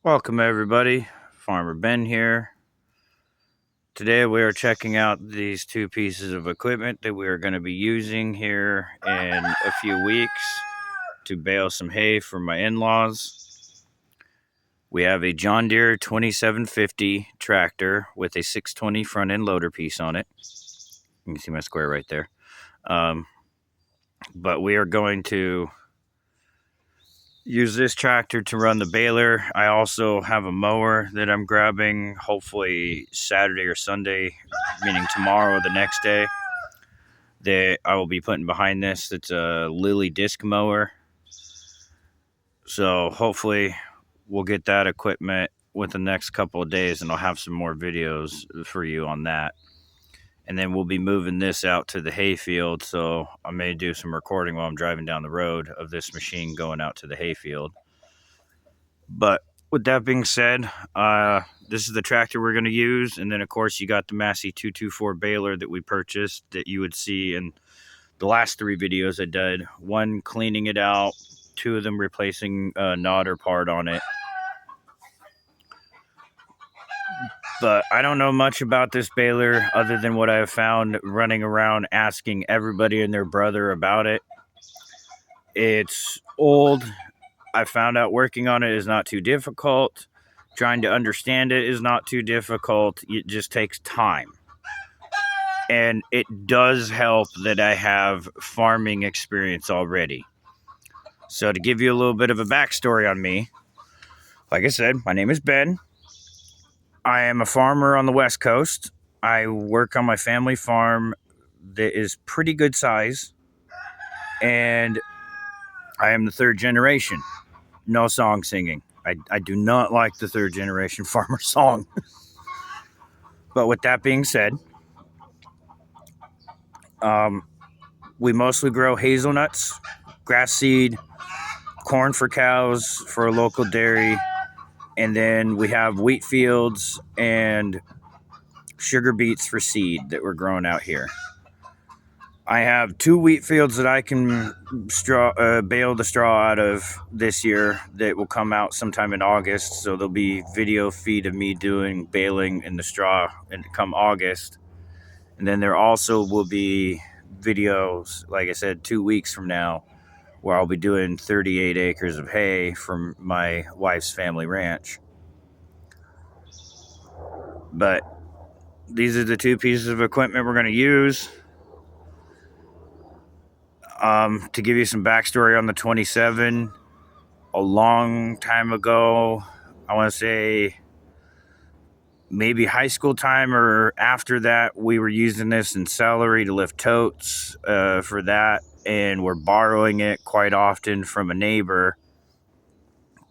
Welcome everybody, Farmer Ben here. Today we are checking out these two pieces of equipment that we are going to be using here in a few weeks to bale some hay for my in-laws. We have a John Deere 2750 tractor with a 620 front end loader piece on it. You can see my square right there. But we are going to use this tractor to run the baler. I also have a mower that I'm grabbing hopefully Saturday or Sunday, meaning tomorrow or the next day, that I will be putting behind this. It's a Lily disc mower. So hopefully we'll get that equipment within the next couple of days, and I'll have some more videos for you on that. And then we'll be moving this out to the hayfield, so I may do some recording while I'm driving down the road of this machine going out to the hayfield. But with that being said, this is the tractor we're going to use. And then, of course, you got the Massey 224 baler that we purchased that you would see in the last three videos I did. One cleaning it out, two of them replacing a nodder part on it. But I don't know much about this baler other than what I have found running around asking everybody and their brother about it. It's old. I found out working on it is not too difficult. Trying to understand it is not too difficult. It just takes time. And it does help that I have farming experience already. So to give you a little bit of a backstory on me, like I said, my name is Ben. I am a farmer on the West Coast. I work on my family farm that is pretty good size. And I am the third generation. No song singing. I do not like the third generation farmer song. But with that being said, we mostly grow hazelnuts, grass seed, corn for cows for a local dairy, and then we have wheat fields and sugar beets for seed that we're growing out here. I have two wheat fields that I can bale the straw out of this year that will come out sometime in August. So there'll be video feed of me doing baling in the straw and come August. And then there also will be videos, like I said, 2 weeks from now, where I'll be doing 38 acres of hay from my wife's family ranch. But these are the two pieces of equipment we're going to use. To give you some backstory on the 27, a long time ago, I want to say maybe high school time or after that, we were using this in celery to lift totes for that, and we're borrowing it quite often from a neighbor,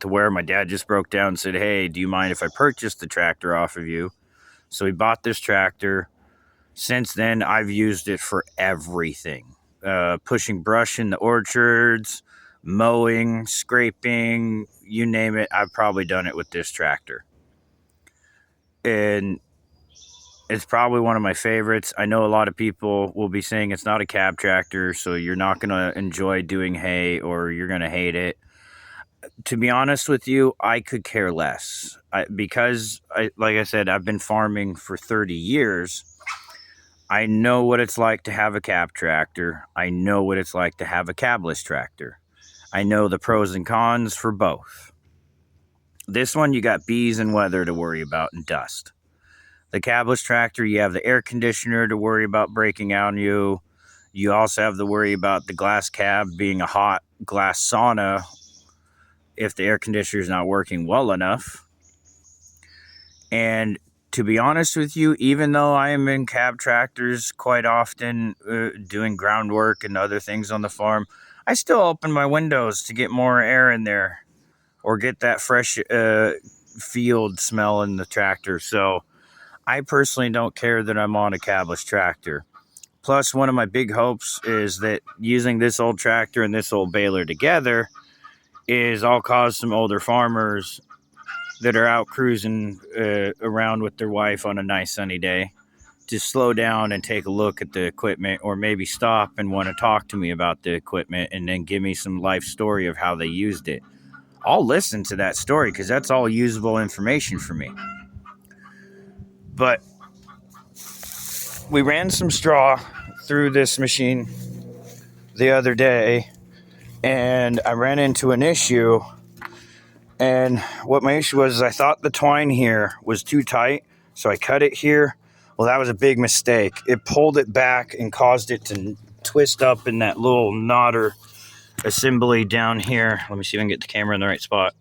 to where my dad just broke down and said, "Hey, do you mind if I purchase the tractor off of you?" So we bought this tractor. Since then, I've used it for everything. Pushing brush in the orchards, mowing, scraping, you name it, I've probably done it with this tractor. And it's probably one of my favorites. I know a lot of people will be saying it's not a cab tractor, so you're not going to enjoy doing hay or you're going to hate it. To be honest with you, I could care less. Because, like I said, I've been farming for 30 years. I know what it's like to have a cab tractor. I know what it's like to have a cabless tractor. I know the pros and cons for both. This one, you got bees and weather to worry about and dust. The cabless tractor, you have the air conditioner to worry about breaking out on you. You also have to worry about the glass cab being a hot glass sauna if the air conditioner is not working well enough. And to be honest with you, even though I am in cab tractors quite often, doing groundwork and other things on the farm, I still open my windows to get more air in there or get that fresh field smell in the tractor. So I personally don't care that I'm on a cabless tractor. Plus, one of my big hopes is that using this old tractor and this old baler together is I'll cause some older farmers that are out cruising around with their wife on a nice sunny day to slow down and take a look at the equipment, or maybe stop and want to talk to me about the equipment and then give me some life story of how they used it. I'll listen to that story because that's all usable information for me. But we ran some straw through this machine the other day, and I ran into an issue. And what my issue was, is I thought the twine here was too tight, so I cut it here. Well, that was a big mistake. It pulled it back and caused it to twist up in that little knotter assembly down here. Let me see if I can get the camera in the right spot.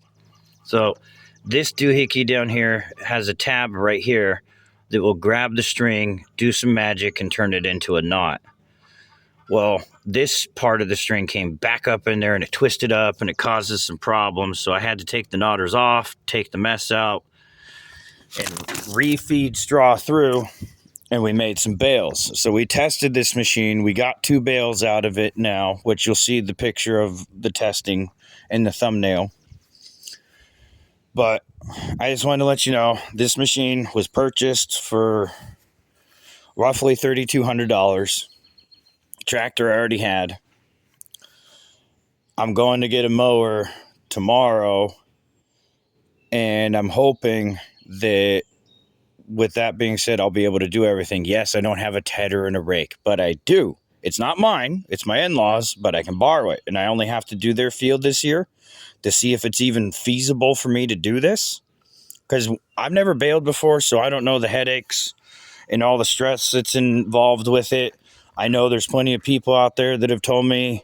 So this doohickey down here has a tab right here that will grab the string, do some magic, and turn it into a knot. Well, this part of the string came back up in there and it twisted up and it causes some problems. So I had to take the knotters off, take the mess out, and refeed straw through, and we made some bales. So we tested this machine. We got 2 bales out of it now, which you'll see the picture of the testing in the thumbnail. But I just wanted to let you know, this machine was purchased for roughly $3,200. Tractor I already had. I'm going to get a mower tomorrow, and I'm hoping that with that being said, I'll be able to do everything. Yes, I don't have a tedder and a rake, but I do. It's not mine. It's my in-laws, but I can borrow it, and I only have to do their field this year to see if it's even feasible for me to do this, because I've never baled before, so I don't know the headaches and all the stress that's involved with it. I know there's plenty of people out there that have told me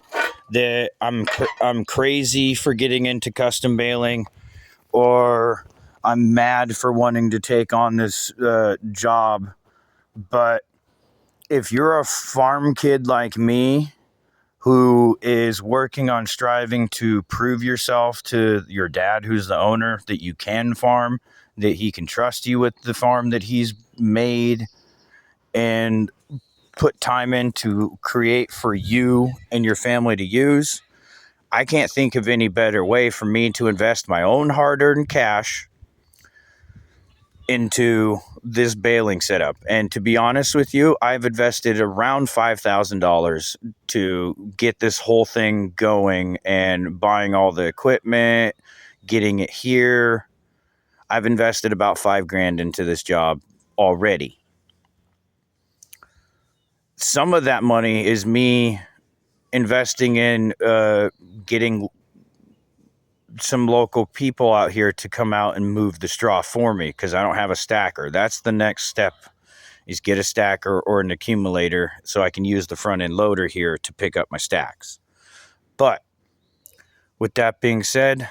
that I'm crazy for getting into custom baling, or I'm mad for wanting to take on this job. But if you're a farm kid like me who is working on striving to prove yourself to your dad, who's the owner, that you can farm, that he can trust you with the farm that he's made and put time in to create for you and your family to use, I can't think of any better way for me to invest my own hard-earned cash into this baling setup. And to be honest with you, I've invested around $5,000 to get this whole thing going and buying all the equipment, getting it here. I've invested about $5,000 into this job already. Some of that money is me investing in getting some local people out here to come out and move the straw for me, because I don't have a stacker. That's the next step, is get a stacker or an accumulator so I can use the front end loader here to pick up my stacks. But with that being said,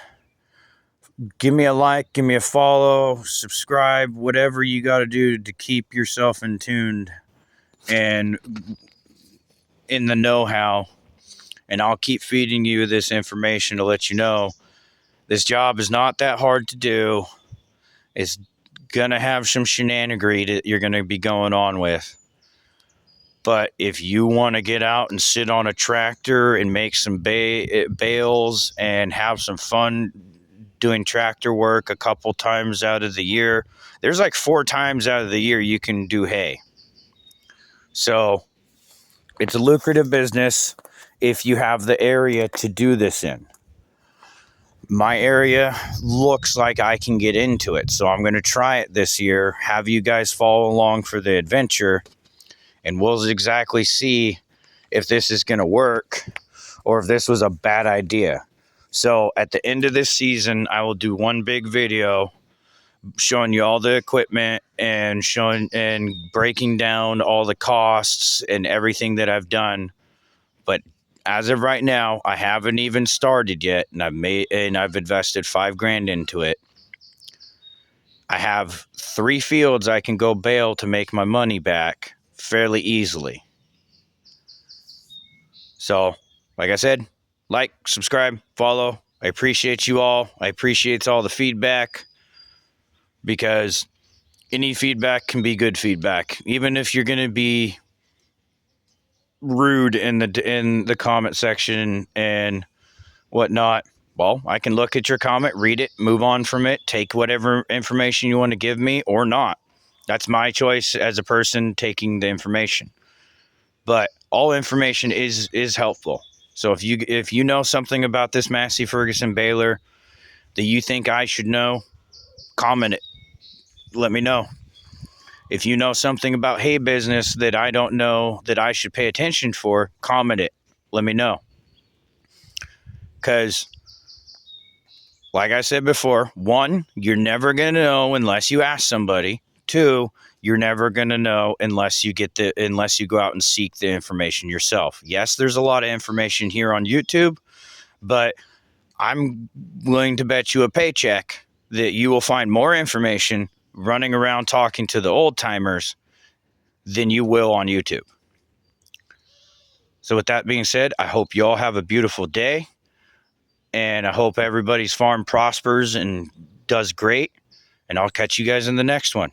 give me a like, give me a follow, subscribe, whatever you got to do to keep yourself in tuned and in the know-how. And I'll keep feeding you this information to let you know this job is not that hard to do. It's going to have some shenanigery that you're going to be going on with. But if you want to get out and sit on a tractor and make some bales and have some fun doing tractor work a couple times out of the year, there's like 4 times out of the year you can do hay. So it's a lucrative business if you have the area to do this in. My area looks like I can get into it, so I'm going to try it this year, have you guys follow along for the adventure, and we'll exactly see if this is going to work or if this was a bad idea. So at the end of this season, I will do one big video showing you all the equipment and showing and breaking down all the costs and everything that I've done. But as of right now, I haven't even started yet, and I've invested $5,000 into it. I have 3 fields I can go bale to make my money back fairly easily. So, like I said, like, subscribe, follow. I appreciate you all. I appreciate all the feedback, because any feedback can be good feedback, even if you're going to be rude in the comment section and whatnot. Well, I can look at your comment, read it, move on from it, take whatever information you want to give me or not. That's my choice as a person taking the information. But all information is helpful. So if you know something about this Massey Ferguson baler, that you think I should know, comment it. Let me know. If you know something about hay business that I don't know that I should pay attention for, comment it. Let me know. Because, like I said before, one, you're never going to know unless you ask somebody. Two, you're never going to know unless you go out and seek the information yourself. Yes, there's a lot of information here on YouTube, but I'm willing to bet you a paycheck that you will find more information running around talking to the old timers than you will on YouTube. So with that being said, I hope you all have a beautiful day, and I hope everybody's farm prospers and does great, and I'll catch you guys in the next one.